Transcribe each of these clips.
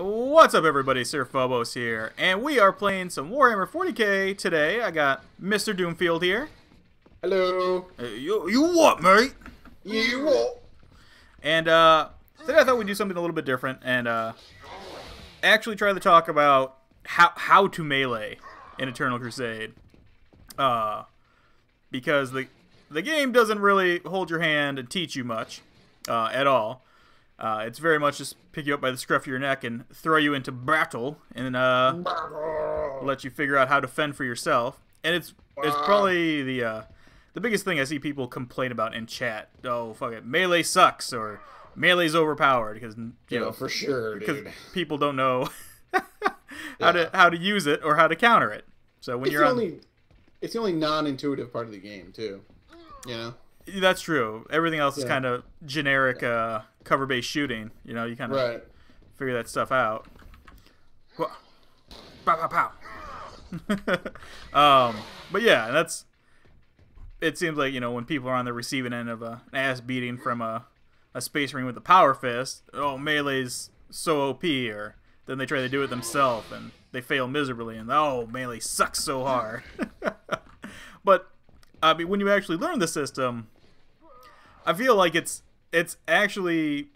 What's up, everybody? Sir Phobos here, and we are playing some Warhammer 40k today. I got Mr. Doomfield here. Hello. You what, mate? You what? And today I thought we'd do something a little bit different and actually try to talk about how to melee in Eternal Crusade. Because the game doesn't really hold your hand and teach you much at all. It's very much just pick you up by the scruff of your neck and throw you into battle and let you figure out how to fend for yourself. And it's probably the biggest thing I see people complain about in chat. Oh, fuck it, melee sucks or melee's overpowered because you know for sure, because dude. people don't know how to use it or how to counter it. So when it's the only non-intuitive part of the game too. You know. That's true. Everything else is kind of generic cover-based shooting. You know, you kind of figure that stuff out. Pow, pow, pow. But yeah, it seems like, you know, when people are on the receiving end of an ass beating from a space marine with a power fist, oh, melee's so OP, or then they try to do it themselves and they fail miserably, and oh, melee sucks so hard. But I mean, when you actually learn the system, I feel like it's actually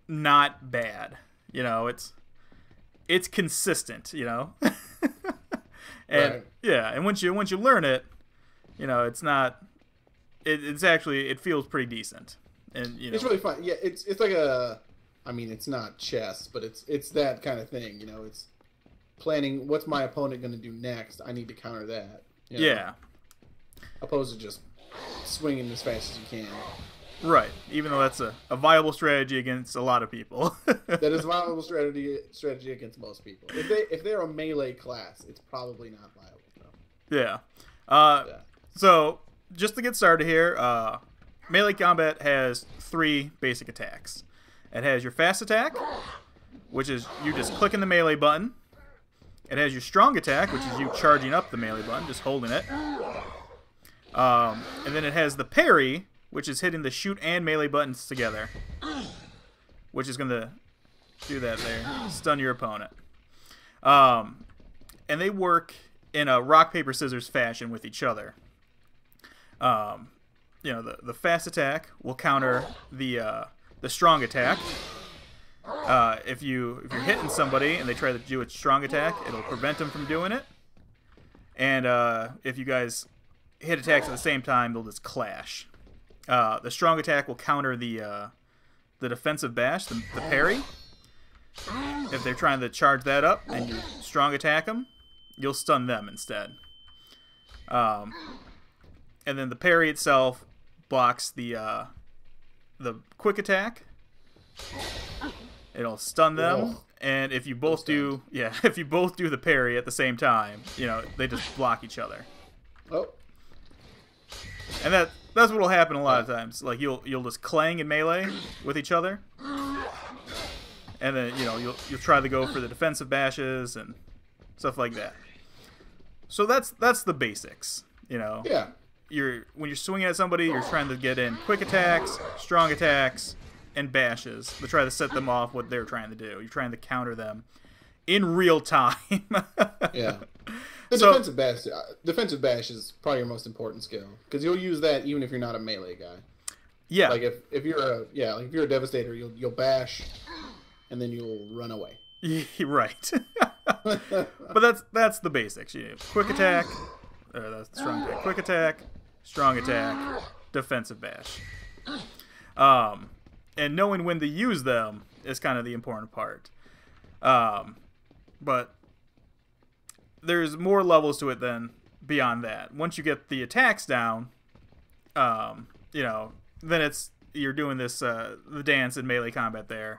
not bad. You know, it's consistent, you know. And and once you learn it, you know, it's not it's actually, it feels pretty decent. And you know, it's really fun. Yeah, it's like I mean, it's not chess, but it's that kind of thing, you know. It's planning what's my opponent going to do next. I need to counter that. You know? Yeah. Opposed to just swinging as fast as you can. Right, even though that's a viable strategy against a lot of people. That is a viable strategy against most people. If they're a melee class, it's probably not viable. So. Yeah. So, just to get started here, melee combat has 3 basic attacks. It has your fast attack, which is you just clicking the melee button. It has your strong attack, which is you charging up the melee button, just holding it. And then it has the parry, which is hitting the shoot and melee buttons together, which is going to do that there, stun your opponent. And they work in a rock, paper, scissors fashion with each other. You know, the fast attack will counter the strong attack. If you're hitting somebody and they try to do a strong attack, it'll prevent them from doing it. And if you guys hit attacks at the same time, they'll just clash. The strong attack will counter the defensive bash, the parry. If they're trying to charge that up and you strong attack them, you'll stun them instead. And then the parry itself blocks the quick attack. It'll stun them, and if you both do the parry at the same time, you know, they just block each other. Oh. And that's what will happen a lot of times. Like you'll just clang in melee with each other, and then you know you'll try to go for the defensive bashes and stuff like that. So that's the basics. You know. Yeah. When you're swinging at somebody, you're trying to get in quick attacks, strong attacks, and bashes to try to set them off what they're trying to do. You're trying to counter them in real time. Yeah. The defensive bash is probably your most important skill, because you'll use that even if you're not a melee guy. Yeah. Like if you're a devastator, you'll bash, and then you'll run away. Right. But that's the basics. You know, quick attack, that's strong attack. Quick attack, strong attack, defensive bash. And knowing when to use them is kind of the important part. But there's more levels to it than beyond that. Once you get the attacks down, you know, then you're doing this the dance in melee combat there,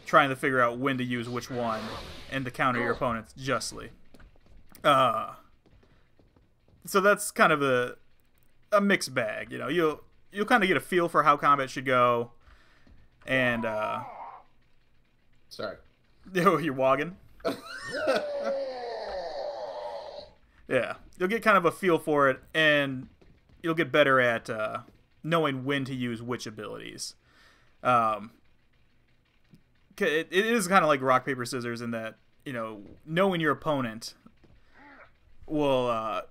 trying to figure out when to use which one and to counter your opponents justly. So that's kind of a mixed bag. You know, you'll kind of get a feel for how combat should go, and sorry, you're wogging. Yeah, you'll get kind of a feel for it, and you'll get better at knowing when to use which abilities. it is kind of like rock paper scissors in that, you know, knowing your opponent will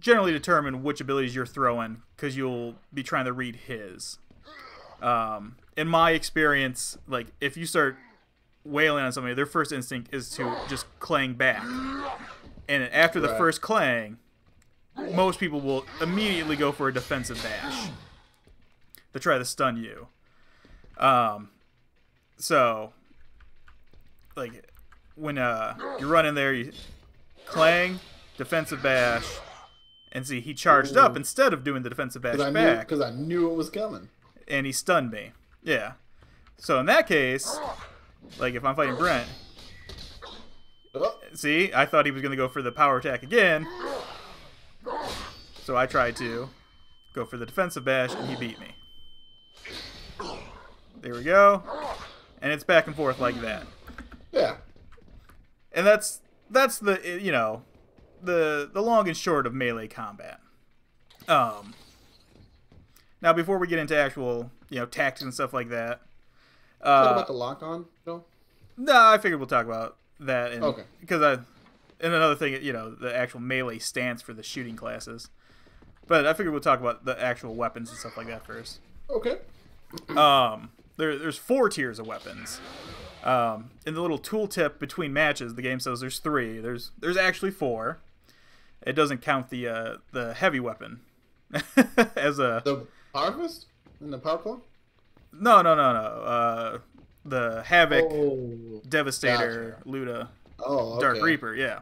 generally determine which abilities you're throwing, because you'll be trying to read his. In my experience, like, if you start wailing on somebody, their first instinct is to just clang back. And after the first clang, most people will immediately go for a defensive bash to try to stun you. So, like, when you run in there, you clang, defensive bash, and see, he charged up instead of doing the defensive bash back. Because I knew it was coming. And he stunned me. Yeah. So in that case, like, if I'm fighting Brent, see, I thought he was going to go for the power attack again. So I tried to go for the defensive bash, and he beat me. There we go. And it's back and forth like that. Yeah. And that's the, you know, the long and short of melee combat. Now, before we get into actual, you know, tactics and stuff like that. Talk about the lock-on, Bill? No, I figured we'll talk about that. Okay. And another thing, you know, the actual melee stance for the shooting classes. But I figured we'll talk about the actual weapons and stuff like that first. Okay. There's 4 tiers of weapons. In the little tooltip between matches, the game says there's 3. There's actually 4. It doesn't count the heavy weapon as a... The Power Fist? And the Power Claw? No. The Havoc, Devastator, gotcha. Luda, okay. Dark Reaper, yeah.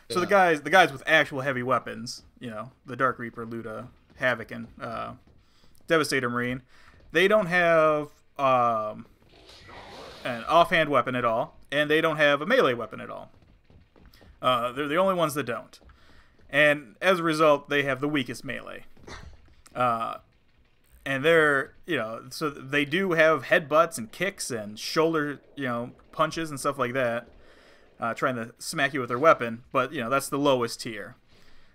So the guys with actual heavy weapons, you know, the Dark Reaper, Luda, Havoc, and Devastator Marine, they don't have an offhand weapon at all, and they don't have a melee weapon at all. They're the only ones that don't. And as a result, they have the weakest melee. And they're, you know, so they do have headbutts and kicks and shoulder, you know, punches and stuff like that, trying to smack you with their weapon. But, you know, that's the lowest tier.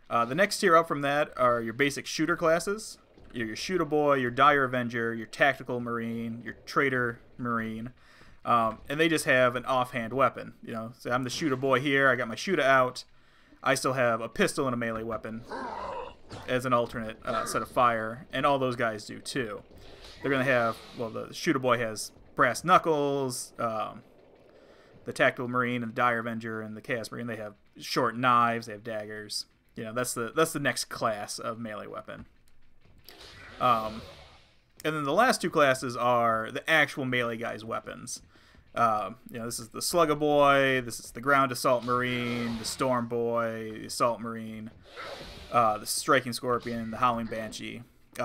The next tier up from that are your basic shooter classes. Your Shooter Boy, your Dire Avenger, your Tactical Marine, your Traitor Marine. And they just have an offhand weapon. You know, so I'm the Shooter Boy here. I got my shooter out. I still have a pistol and a melee weapon as an alternate set of fire, and all those guys do too. They're going to have, well, the Shooter Boy has brass knuckles, the Tactical Marine and the Dire Avenger and the Chaos Marine, they have short knives, they have daggers. You know, that's the next class of melee weapon. And then the last 2 classes are the actual melee guys' weapons. You know, this is the Slugger Boy, this is the Ground Assault Marine, the Storm Boy, the Assault Marine, the Striking Scorpion, the Howling Banshee.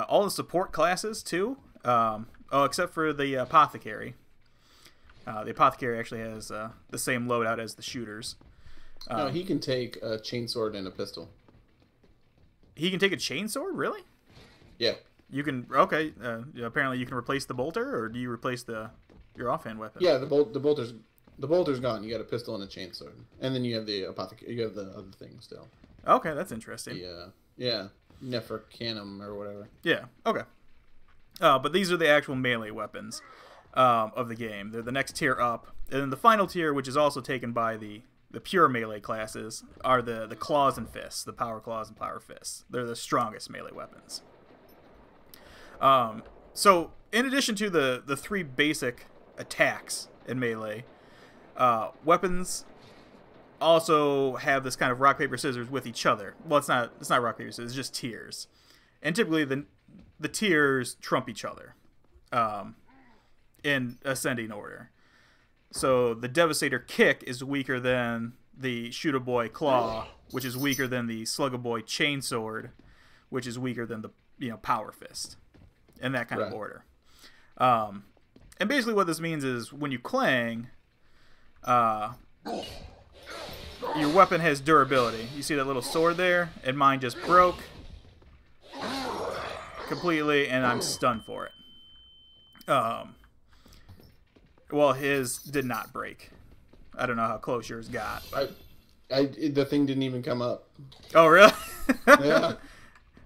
All the support classes, too. Except for the Apothecary. The Apothecary actually has the same loadout as the shooters. No, he can take a chainsword and a pistol. He can take a chainsword? Really? Yeah. You can... Okay. Apparently you can replace the bolter, or do you replace your offhand weapon? Yeah, the bolter's gone. You got a pistol and a chainsword. And then you have the Apothecary. You have the other thing still. Okay, that's interesting. Yeah. Nefercanum or whatever. Yeah, okay. But these are the actual melee weapons of the game. They're the next tier up. And then the final tier, which is also taken by the pure melee classes, are the claws and fists, the power claws and power fists. They're the strongest melee weapons. So, in addition to the 3 basic attacks in melee, weapons also have this kind of rock, paper, scissors with each other. Well, it's not rock, paper, scissors, it's just tiers. And typically the tiers trump each other in ascending order. So the Devastator Kick is weaker than the Shooter Boy Claw, which is weaker than the Slugger Boy Chainsword, which is weaker than the, you know, Power Fist. In that kind of order. And basically what this means is when you clang, your weapon has durability. You see that little sword there? And mine just broke completely, and I'm stunned for it. Well, his did not break. I don't know how close yours got. The thing didn't even come up. Oh, really? Yeah.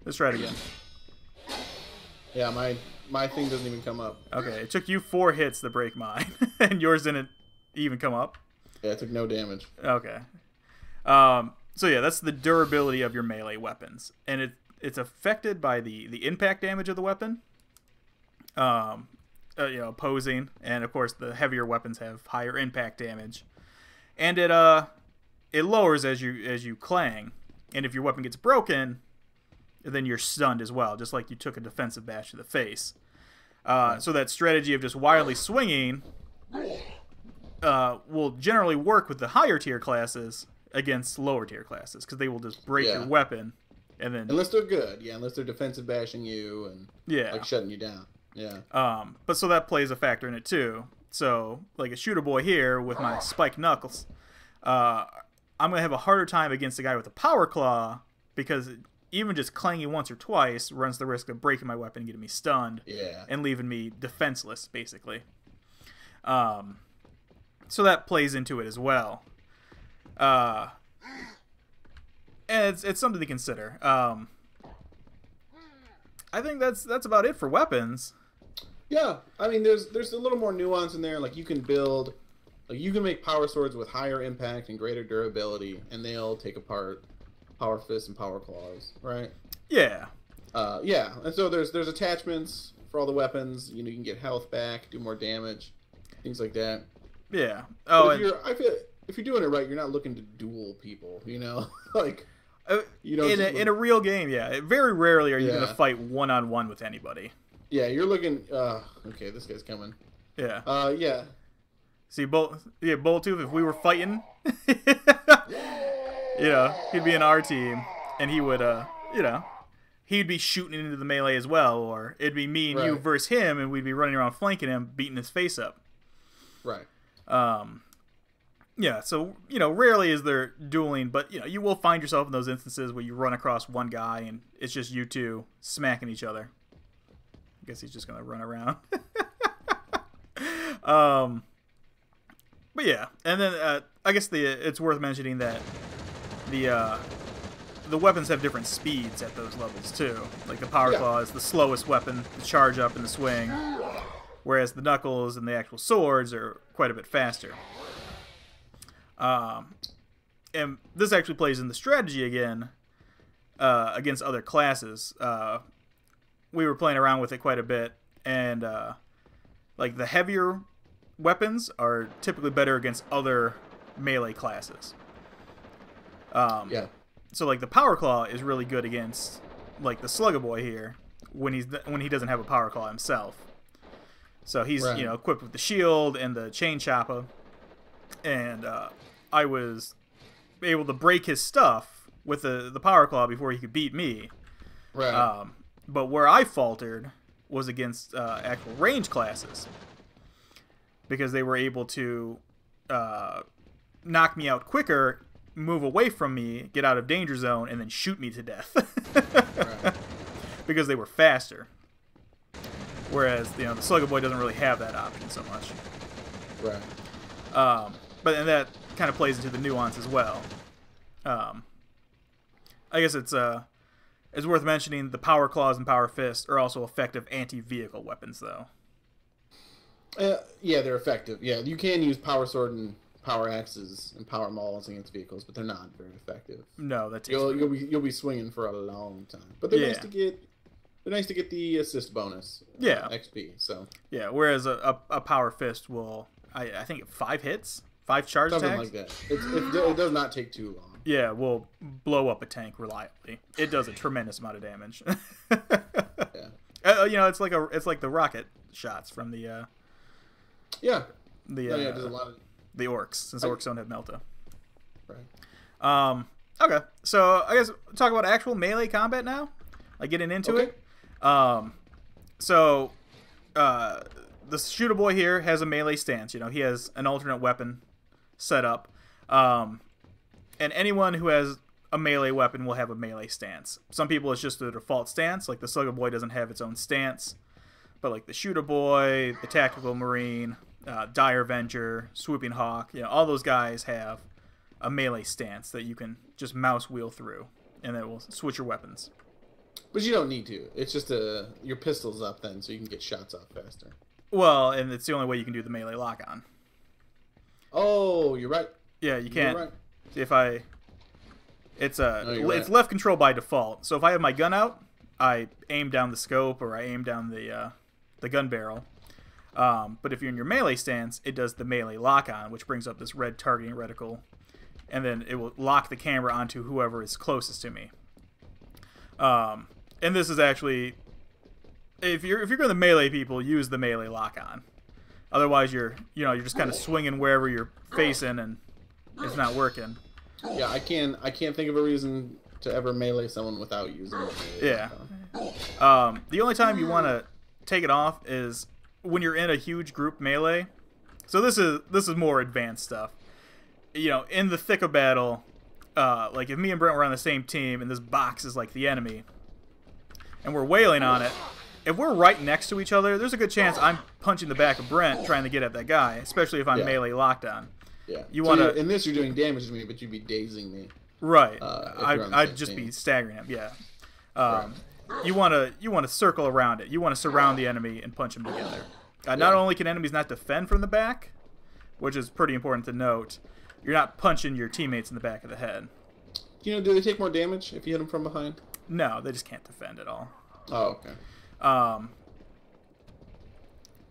Let's try it again. Yeah, my thing doesn't even come up. Okay, it took you 4 hits to break mine, and yours didn't even come up? Yeah, it took no damage. Okay. So yeah, that's the durability of your melee weapons, and it's affected by the impact damage of the weapon. Opposing, and of course the heavier weapons have higher impact damage, and it lowers as you clang, and if your weapon gets broken, then you're stunned as well, just like you took a defensive bash to the face. So that strategy of just wildly swinging will generally work with the higher tier classes against lower tier classes, because they will just break your weapon, and then unless they're good, unless they're defensive bashing you and like shutting you down. Yeah. But so that plays a factor in it too. So like a shooter boy here with my spiked knuckles, I'm gonna have a harder time against a guy with a power claw, because even just clanging once or twice runs the risk of breaking my weapon, getting me stunned, and leaving me defenseless, basically. So that plays into it as well. And it's something to consider. I think that's about it for weapons. Yeah, I mean, there's a little more nuance in there. Like you can make power swords with higher impact and greater durability, and they'll take apart power fists and power claws, right? Yeah. And so there's attachments for all the weapons. You can get health back, do more damage, things like that. Yeah. I feel if you're doing it right, you're not looking to duel people. Like in a real game, very rarely are you going to fight one-on-one with anybody. Yeah, you're looking. Okay, this guy's coming. Yeah. Yeah. See, Bulltooth, if we were fighting, he'd be in our team, and he would, he'd be shooting into the melee as well, or it'd be me and you versus him, and we'd be running around flanking him, beating his face up. Right. Yeah, so, rarely is there dueling, but, you will find yourself in those instances where you run across one guy, and it's just you two smacking each other. I guess he's just going to run around. But yeah, and then I guess it's worth mentioning that the weapons have different speeds at those levels too. Like the power claw is the slowest weapon to charge up in the swing, whereas the knuckles and the actual swords are quite a bit faster. And this actually plays in the strategy again against other classes. We were playing around with it quite a bit, and like the heavier weapons are typically better against other melee classes. So like the power claw is really good against like the slugger boy here when he doesn't have a power claw himself. So he's equipped with the shield and the chain chopper, and I was able to break his stuff with the power claw before he could beat me. Right. But where I faltered was against actual range classes, because they were able to knock me out quicker, move away from me, get out of danger zone, and then shoot me to death. Right. Because they were faster. Whereas, the slugger boy doesn't really have that option so much. Right. And that kind of plays into the nuance as well. I guess it's worth mentioning the power claws and power fists are also effective anti-vehicle weapons, though. Yeah, they're effective. Yeah, you can use power sword and power axes and power mauls against vehicles, but they're not very effective. No, that's you'll be swinging for a long time. But they're nice to get. They're nice to get the assist bonus. XP. So whereas a power fist will, I think 5 hits, 5 charge something attacks. Like that. It does not take too long. Yeah, will blow up a tank reliably. It does a tremendous amount of damage. It's like the rocket shots from the it does a lot of the orcs, since orcs don't have melta. Right. Okay, so I guess talk about actual melee combat now, like getting into it. So the shooter boy here has a melee stance. He has an alternate weapon set up. And anyone who has a melee weapon will have a melee stance. Some people, it's just the default stance. Like the slugger boy doesn't have its own stance. But like the shooter boy, the tactical marine, dire avenger, swooping hawk, all those guys have a melee stance that you can just mouse wheel through, and it will switch your weapons. But you don't need to. It's just your pistol's up then, so you can get shots off faster. Well, and it's the only way you can do the melee lock on. Oh, you're right. Yeah, you can't. You're right. If I, it's right. left control by default. So if I have my gun out, I aim down the scope or I aim down the gun barrel. But if you're in your melee stance, it does the melee lock on, which brings up this red targeting reticle, and then it will lock the camera onto whoever is closest to me. And this is actually, if you're going to melee people, use the melee lock on. Otherwise, you're just kind of swinging wherever you're facing, and it's not working. Yeah, I can't think of a reason to ever melee someone without using it. Yeah. The only time you want to take it off is when you're in a huge group melee. So this is more advanced stuff. In the thick of battle, like if me and Brent were on the same team and this box is like the enemy, and we're wailing on it, if we're right next to each other, there's a good chance I'm punching the back of Brent trying to get at that guy, especially if I'm melee locked on. Yeah. You want to. In this, you're doing damage to me, but you'd be dazing me. Right. I'd just be staggering him. Yeah. Right. You want to circle around it. You want to surround the enemy and punch them together. Not only can enemies not defend from the back, which is pretty important to note, you're not punching your teammates in the back of the head. Do they take more damage if you hit them from behind? No, they just can't defend at all. Oh, okay.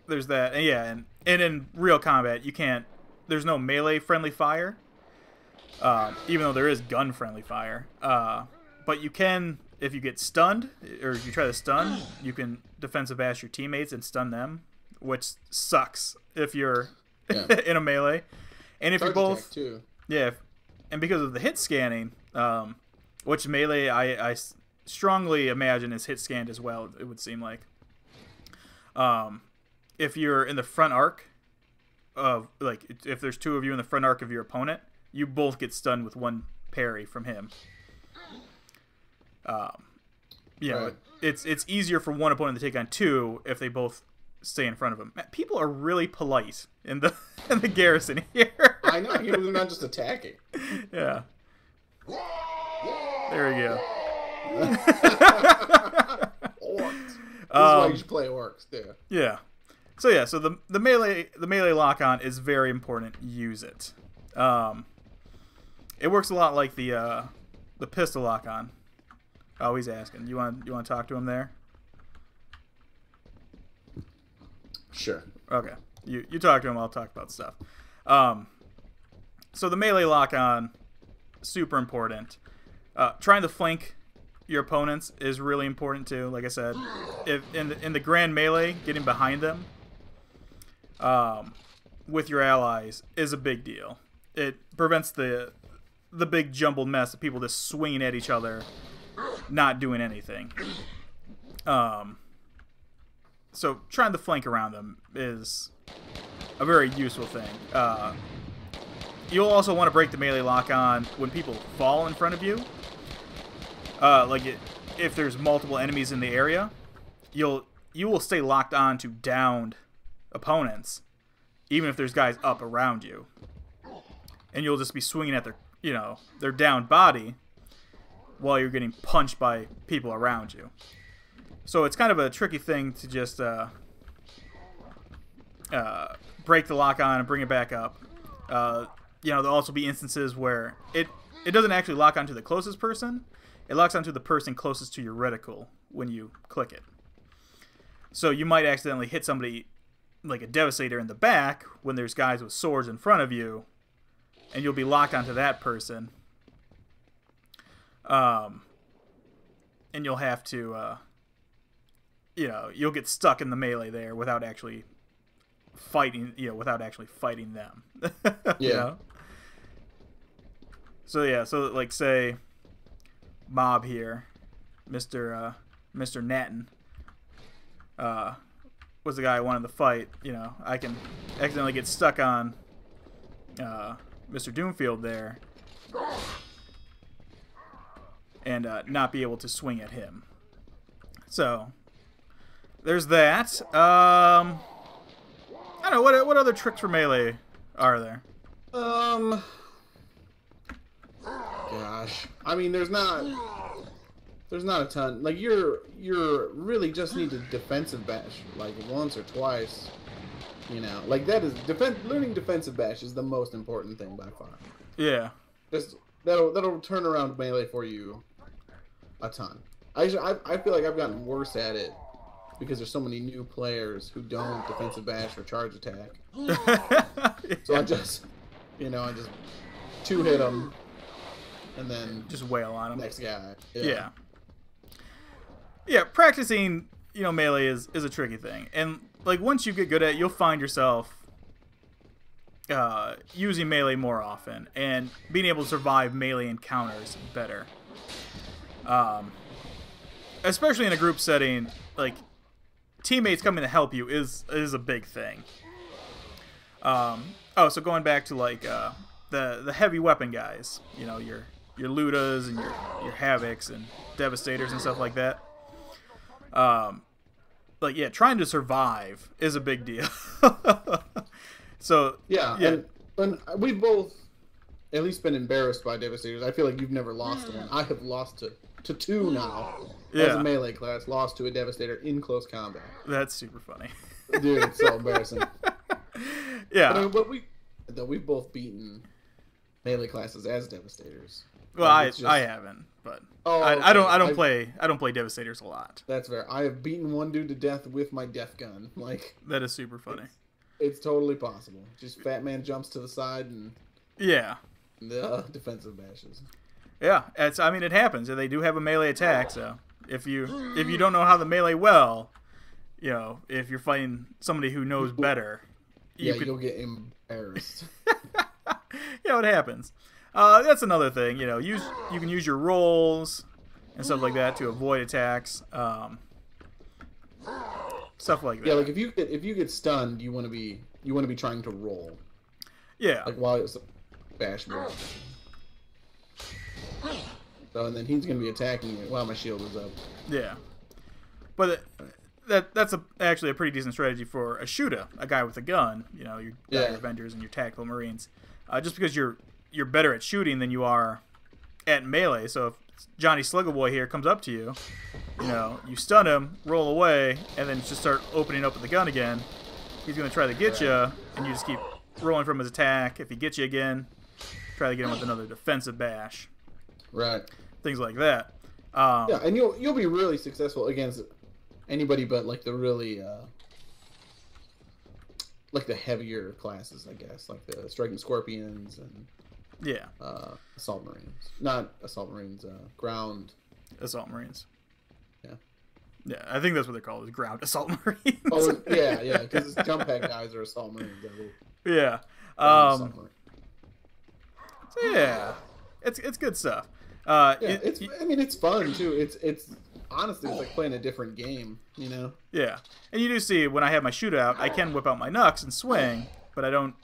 There's that, and in real combat, you can't. There's no melee friendly fire, even though there is gun friendly fire. But you can, if you get stunned or if you try to stun, you can defensive bash your teammates and stun them, which sucks if you're in a melee. And if you're both, too. And because of the hit scanning, which melee I strongly imagine is hit scanned as well, it would seem like. If you're in the front arc of, like, if there's two of you in the front arc of your opponent, you both get stunned with one parry from him. Right. It's easier for one opponent to take on two if they both stay in front of him. People are really polite in the garrison here. I know, they're not just attacking. Yeah. There we go. Orcs. This is why you should play orcs, yeah. So the melee lock on is very important. Use it. It works a lot like the pistol lock on. Oh, he's asking. You want to talk to him there? Sure. Okay. You talk to him. I'll talk about stuff. So the melee lock on, super important. Trying to flank your opponents is really important too. Like I said, if in the grand melee, getting behind them with your allies is a big deal. It prevents the big jumbled mess of people just swinging at each other, not doing anything. So trying to flank around them is a very useful thing. You'll also want to break the melee lock on when people fall in front of you. If there's multiple enemies in the area, you will stay locked on to downed opponents, even if there's guys up around you, and you'll just be swinging at their downed body while you're getting punched by people around you. So it's kind of a tricky thing to just break the lock on and bring it back up. There'll also be instances where it doesn't actually lock onto the closest person. It locks onto the person closest to your reticle when you click it. So you might accidentally hit somebody like a Devastator in the back when there's guys with swords in front of you, and you'll be locked onto that person. And you'll have to, you'll get stuck in the melee there without actually fighting, them. Yeah. So like say Mob here, Mr. Natton, was the guy I wanted to fight. I can accidentally get stuck on Mr. Doomfield there and not be able to swing at him. So there's that. I don't know, what other tricks for melee are there? Gosh, I mean, there's not a ton. Like you're really just need to defensive bash like once or twice. You know, like that is learning defensive bash is the most important thing by far. Yeah. Just that'll turn around melee for you a ton. I feel like I've gotten worse at it because there's so many new players who don't defensive bash or charge attack. So I just two-hit them and then just wail on them. Next guy. Yeah. Yeah, practicing, melee is a tricky thing. And like once you get good at it, you'll find yourself using melee more often and being able to survive melee encounters better. Especially in a group setting, like teammates coming to help you is a big thing. So going back to like the heavy weapon guys, your Ludas and your Havocs and Devastators and stuff like that. Trying to survive is a big deal. So and we've both at least been embarrassed by Devastators. I feel like you've never lost to one. I have lost to two now as a melee class. Lost to a Devastator in close combat. That's super funny, dude. It's so embarrassing. Yeah, but we've both beaten melee classes as Devastators. Well, I haven't, but I don't play Devastators a lot. That's fair. I have beaten one dude to death with my death gun. Like that is super funny. It's totally possible. Just Fat Man jumps to the side and the defensive bashes. Yeah, it happens. They do have a melee attack, so if you don't know how to melee well, if you're fighting somebody who knows better, you'll get embarrassed. It happens. That's another thing. You can use your rolls and stuff like that to avoid attacks. Stuff like that. Yeah, like if you get stunned, you want to be trying to roll. Yeah. Like while it's bash mode. So and then he's gonna be attacking you while my shield is up. Yeah. But that's actually a pretty decent strategy for a shooter, a guy with a gun. Your Dire Avengers and your Tactical Marines. Just because you're better at shooting than you are at melee. So if Johnny Sluggleboy here comes up to you, you stun him, roll away, and then just start opening up with the gun again. He's going to try to get you, and you just keep rolling from his attack. If he gets you again, try to get him with another defensive bash. Right. Things like that. And you'll be really successful against anybody but like the really like the heavier classes, I guess, like the Striking Scorpions and Assault Marines. Not Assault Marines, Ground Assault Marines. Yeah. Yeah, I think that's what they're called, is Ground Assault Marines. Oh, yeah, because jump pack guys are Assault Marines. Yeah. So yeah, it's good stuff. It's fun too. It's honestly it's like playing a different game, Yeah, and you do see when I have my shootout, I can whip out my knucks and swing, but I don't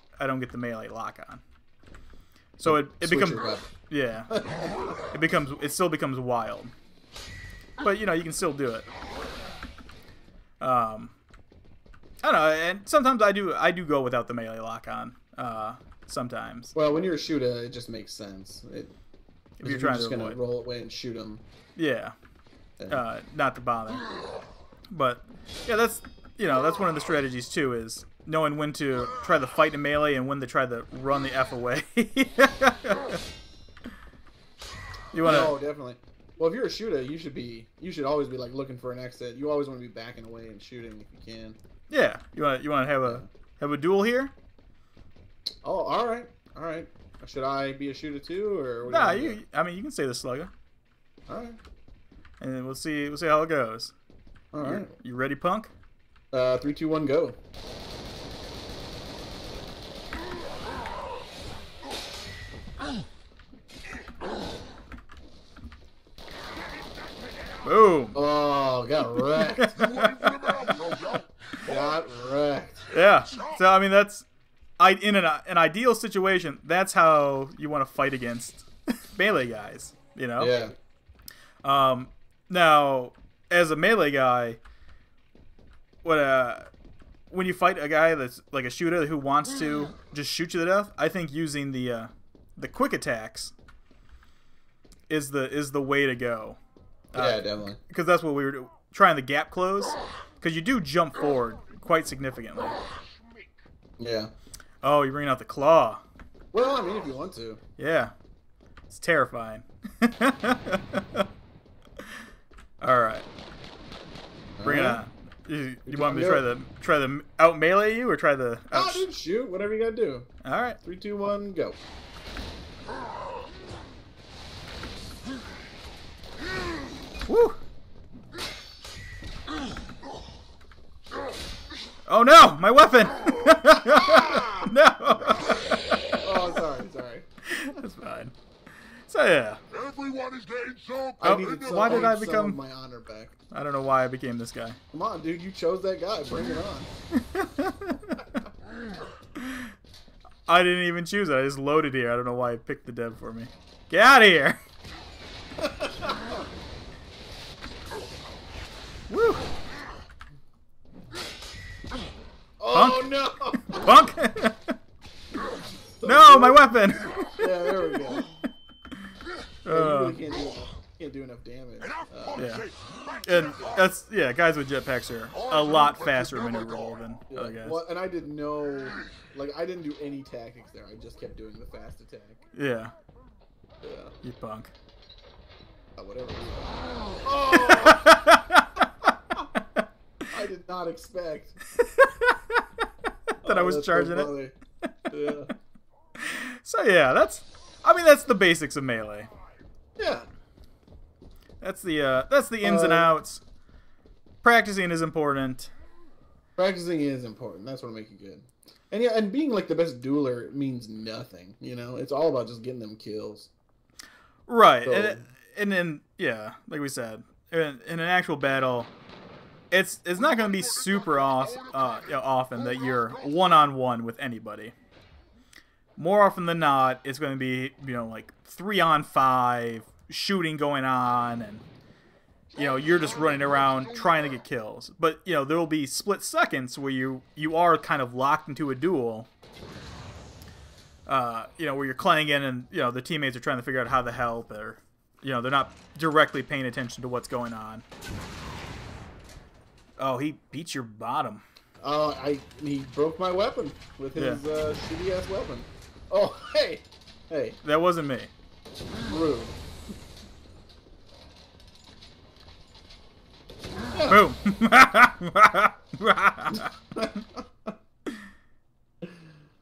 get the melee lock on. So it becomes it still becomes wild, but you can still do it. I don't know, and sometimes I do go without the melee lock on. Sometimes. Well, when you're a shooter, it just makes sense. If you're trying just to gonna roll away and shoot them. Yeah. Not to bother. But yeah, that's one of the strategies too, is knowing when to try to fight in melee and when to try to run the F away. No, definitely. Well, if you're a shooter, you should always be like looking for an exit. You always want to be backing away and shooting if you can. Yeah. You want to have a duel here? Oh, all right. Should I be a shooter too, or? Nah, you can say the slugger. All right. And then we'll see how it goes. All right. You ready, punk? 3, 2, 1, go. Boom. Oh, got wrecked. Got wrecked. Yeah. So that's in an ideal situation. That's how you want to fight against melee guys. Yeah. Now, as a melee guy, when you fight a guy that's like a shooter who wants to just shoot you to death, I think using the quick attacks is the way to go. Yeah, definitely. Because that's what we were trying to gap close. Because you do jump forward quite significantly. Yeah. Oh, you're bringing out the claw. Well, I mean, if you want to. Yeah. It's terrifying. Alright. Bring it on. You want me to try the out melee you or try the out? Dude, shoot, whatever you gotta do. Alright. 3, 2, 1, go. Woo! Oh no! My weapon! No! Oh, sorry. That's fine. So yeah. Everyone is getting so Why did I become my honor back? I don't know why I became this guy. Come on, dude, you chose that guy. Bring it on. I didn't even choose it. I just loaded here. I don't know why it picked the dev for me. Get out of here! Woo! Oh Punk. no! Punk! No, my weapon! Yeah, there we go. You really can't do enough damage. Yeah. And that's, yeah, guys with jetpacks are a lot faster maneuverable than other guys. Well, and I didn't know, like, I didn't do any tactics there. I just kept doing the fast attack. Yeah. Yeah. You punk. Whatever. Oh! I did not expect that I was charging it. Yeah. So yeah, that's the basics of melee. Yeah. That's the ins and outs. Practicing is important. Practicing is important. That's what'll make you good. And yeah, and being like the best dueler means nothing. You know, it's all about just getting them kills. Right. So, And then yeah, like we said, in an actual battle, it's not going to be super often that you're one-on-one with anybody. More often than not, it's going to be, like 3-on-5 shooting going on, and you're just running around trying to get kills. But there will be split seconds where you are kind of locked into a duel. Where you're clanging and the teammates are trying to figure out how to help, or they're not directly paying attention to what's going on. Oh, he beat your bottom. He broke my weapon with his shitty ass weapon. Oh, hey. That wasn't me. Rude. Boom.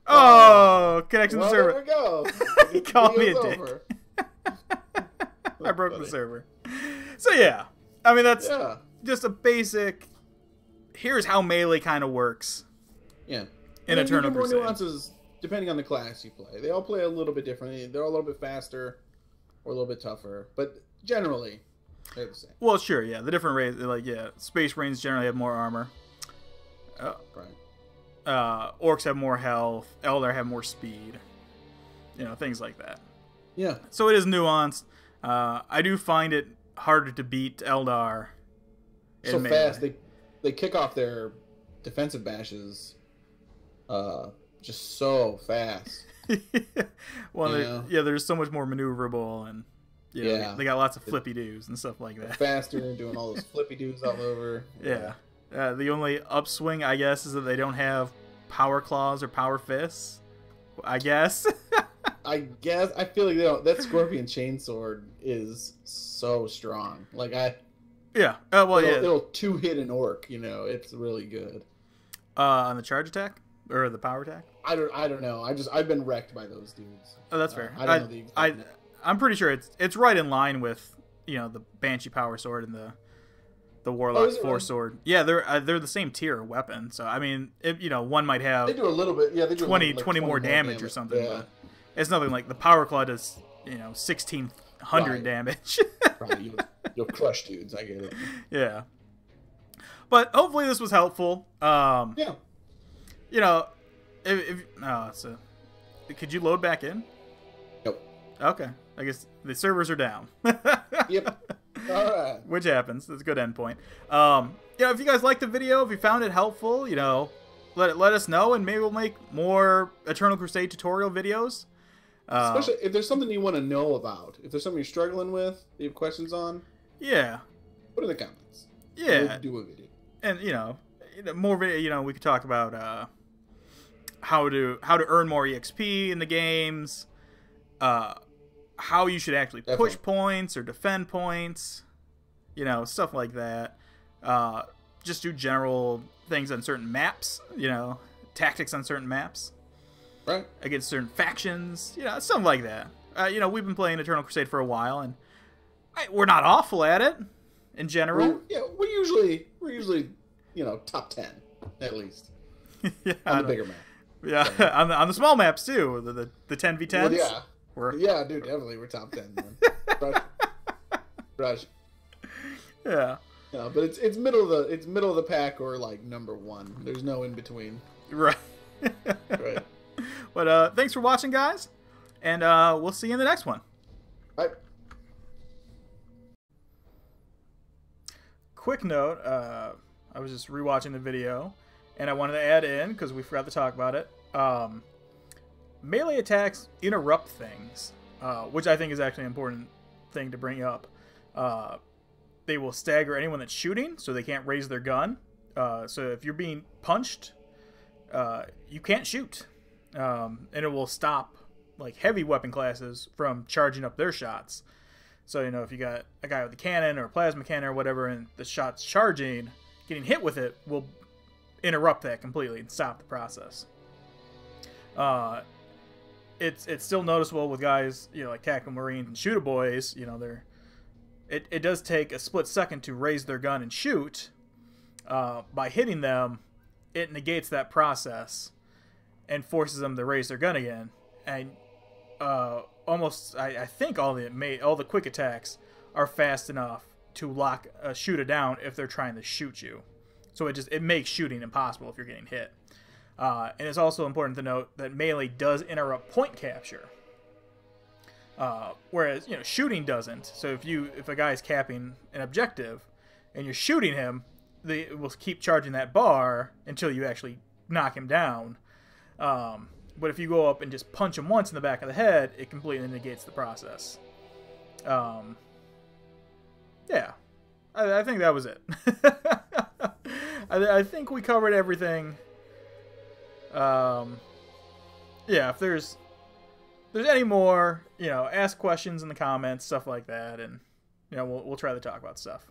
Oh, connection to the server. There we go. He called me a dick. I broke the server. So yeah, I mean that's just a basic. Here's how melee kind of works. Yeah. In Eternal more Crusade. nuances depending on the class you play. They all play a little bit differently. They're all a little bit faster or a little bit tougher, but generally they're the same. Well, sure, yeah. The different races, Space Marines generally have more armor. Right. Orcs have more health. Eldar have more speed. Things like that. Yeah. So it is nuanced. I do find it harder to beat Eldar. So fast. They kick off their defensive bashes just so fast. Well, there's so much more maneuverable, and they got lots of flippy doos and stuff like that. Faster, doing all those flippy doos all over. Yeah. The only upswing, I guess, is that they don't have power claws or power fists. I guess. I feel like they don't. That scorpion chainsword is so strong. Like it'll two-hit an orc. It's really good. On the charge attack or the power attack? I don't know. I've been wrecked by those dudes. Oh, that's fair. I don't know I'm pretty sure it's right in line with the Banshee power sword and the Warlock's Force sword. Yeah, they're the same tier weapon. So I mean, one might have they do a little bit. Yeah, they do 20 more damage or something. Yeah. But it's nothing like the power claw does 1,600 damage. Right, you'll crush dudes. I get it. Yeah. But hopefully this was helpful. Yeah. Could you load back in? Nope. Okay. I guess the servers are down. Yep. All right. Which happens. That's a good endpoint. If you guys liked the video, if you found it helpful, let us know, and maybe we'll make more Eternal Crusade tutorial videos. Especially if there's something you want to know about. If there's something you're struggling with, you have questions on. Yeah. Put it in the comments. Yeah. We'll do a video. And more video. We could talk about how to earn more EXP in the games, how you should actually push points or defend points, you know, stuff like that. Just do general things on certain maps, you know, tactics on certain maps, right, against certain factions, you know, something like that. You know, we've been playing Eternal Crusade for a while, and we're not awful at it in general. We're usually you know, top 10 at least. Yeah, on the bigger map. Yeah, so. on the small maps too, the 10v10s. Well, yeah, dude, definitely we're top 10. Man. Rush. Yeah. No, but it's middle of the pack or like number 1. There's no in between. Right. Right. But thanks for watching, guys, and we'll see you in the next one. Bye. Quick note, I was just rewatching the video, and I wanted to add in, because we forgot to talk about it, melee attacks interrupt things, which I think is actually an important thing to bring up. They will stagger anyone that's shooting, so they can't raise their gun. So if you're being punched, you can't shoot. And it will stop like heavy weapon classes from charging up their shots. So, you know, if you got a guy with a cannon or a plasma cannon or whatever, and the shot's charging, getting hit with it will interrupt that completely and stop the process. It's still noticeable with guys, you know, like Tactical Marines and Shooter Boys. You know, it does take a split second to raise their gun and shoot. By hitting them, it negates that process and forces them to raise their gun again. And almost, I think all the quick attacks are fast enough to lock a shooter down if they're trying to shoot you. So it makes shooting impossible if you're getting hit. And it's also important to note that melee does interrupt point capture, whereas, you know, shooting doesn't. So if a guy is capping an objective and you're shooting him, it will keep charging that bar until you actually knock him down. But if you go up and just punch him once in the back of the head, it completely negates the process. Yeah, I think that was it. I think we covered everything. Yeah, if there's any more, you know, ask questions in the comments, stuff like that, and, you know, we'll try to talk about stuff.